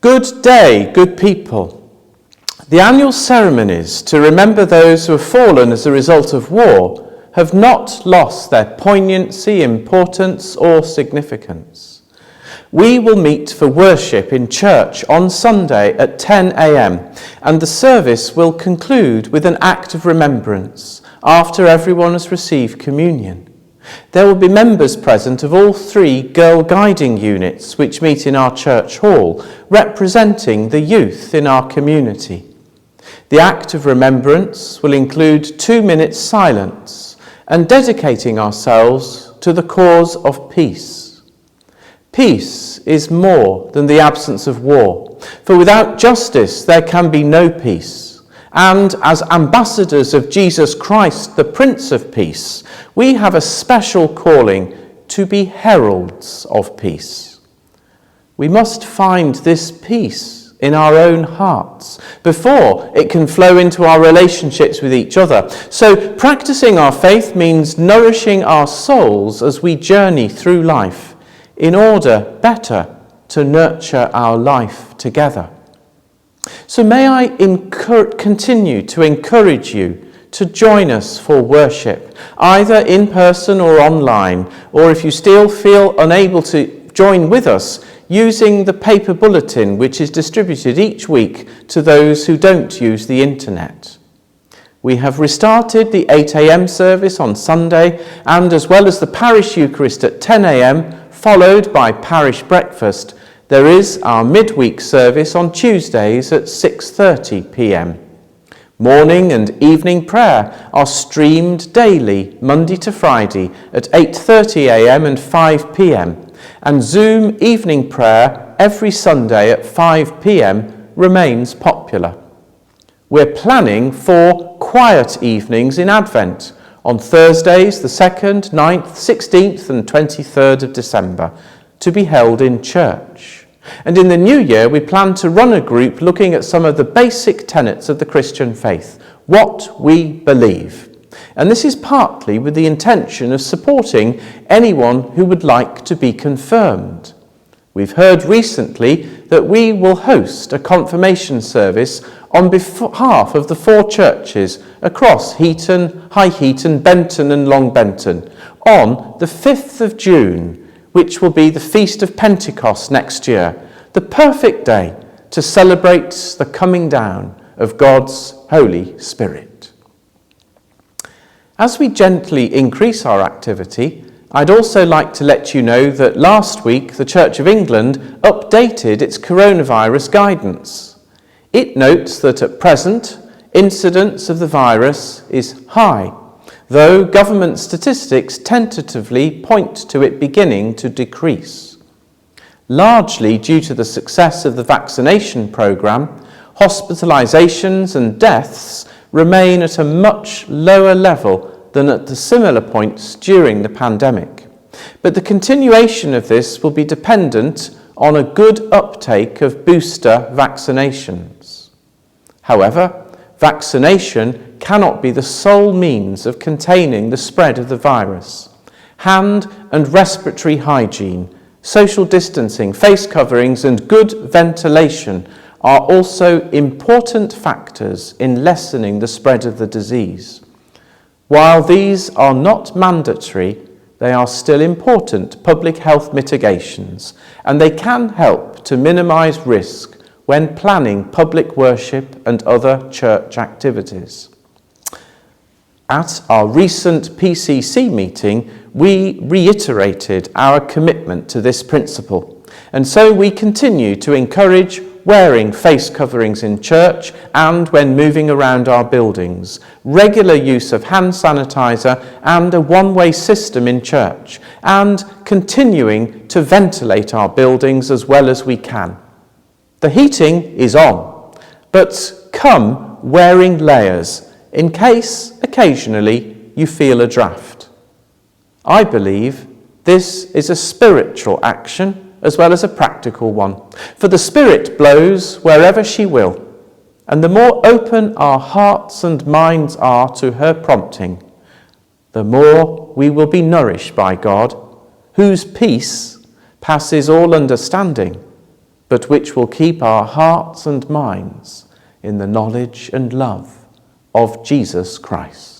Good day, good people. The annual ceremonies to remember those who have fallen as a result of war have not lost their poignancy, importance, or significance. We will meet for worship in church on Sunday at 10 a.m, and the service will conclude with an act of remembrance after everyone has received communion. There will be members present of all 3 girl guiding units which meet in our church hall, representing the youth in our community. The act of remembrance will include 2 minutes silence and dedicating ourselves to the cause of peace. Peace is more than the absence of war, for without justice there can be no peace. And as ambassadors of Jesus Christ, the Prince of Peace, we have a special calling to be heralds of peace. We must find this peace in our own hearts before it can flow into our relationships with each other. So practicing our faith means nourishing our souls as we journey through life in order better to nurture our life together. So may I continue to encourage you to join us for worship, either in person or online, or if you still feel unable to join with us, using the paper bulletin which is distributed each week to those who don't use the internet. We have restarted the 8 a.m. service on Sunday, and as well as the parish Eucharist at 10 a.m, followed by parish breakfast, there is our midweek service on Tuesdays at 6:30 p.m. Morning and evening prayer are streamed daily, Monday to Friday, at 8:30 a.m. and 5 p.m. And Zoom evening prayer every Sunday at 5 p.m. remains popular. We're planning 4 quiet evenings in Advent on Thursdays, the 2nd, 9th, 16th and 23rd of December, to be held in church. And in the new year, we plan to run a group looking at some of the basic tenets of the Christian faith, what we believe. And this is partly with the intention of supporting anyone who would like to be confirmed. We've heard recently that we will host a confirmation service on behalf of the 4 churches across Heaton, High Heaton, Benton and Long Benton on the 5th of June, which will be the Feast of Pentecost next year, the perfect day to celebrate the coming down of God's Holy Spirit. As we gently increase our activity, I'd also like to let you know that last week the Church of England updated its coronavirus guidance. It notes that at present, incidence of the virus is high, though government statistics tentatively point to it beginning to decrease. Largely due to the success of the vaccination programme, hospitalisations and deaths remain at a much lower level than at the similar points during the pandemic. But the continuation of this will be dependent on a good uptake of booster vaccinations. However, vaccination cannot be the sole means of containing the spread of the virus. Hand and respiratory hygiene, social distancing, face coverings and good ventilation are also important factors in lessening the spread of the disease. While these are not mandatory, they are still important public health mitigations, and they can help to minimise risk when planning public worship and other church activities. At our recent PCC meeting, we reiterated our commitment to this principle, and so we continue to encourage wearing face coverings in church and when moving around our buildings, regular use of hand sanitizer and a one-way system in church, and continuing to ventilate our buildings as well as we can. The heating is on, but come wearing layers in case occasionally you feel a draft. I believe this is a spiritual action as well as a practical one, for the Spirit blows wherever she will, and the more open our hearts and minds are to her prompting, the more we will be nourished by God, whose peace passes all understanding, but which will keep our hearts and minds in the knowledge and love of Jesus Christ.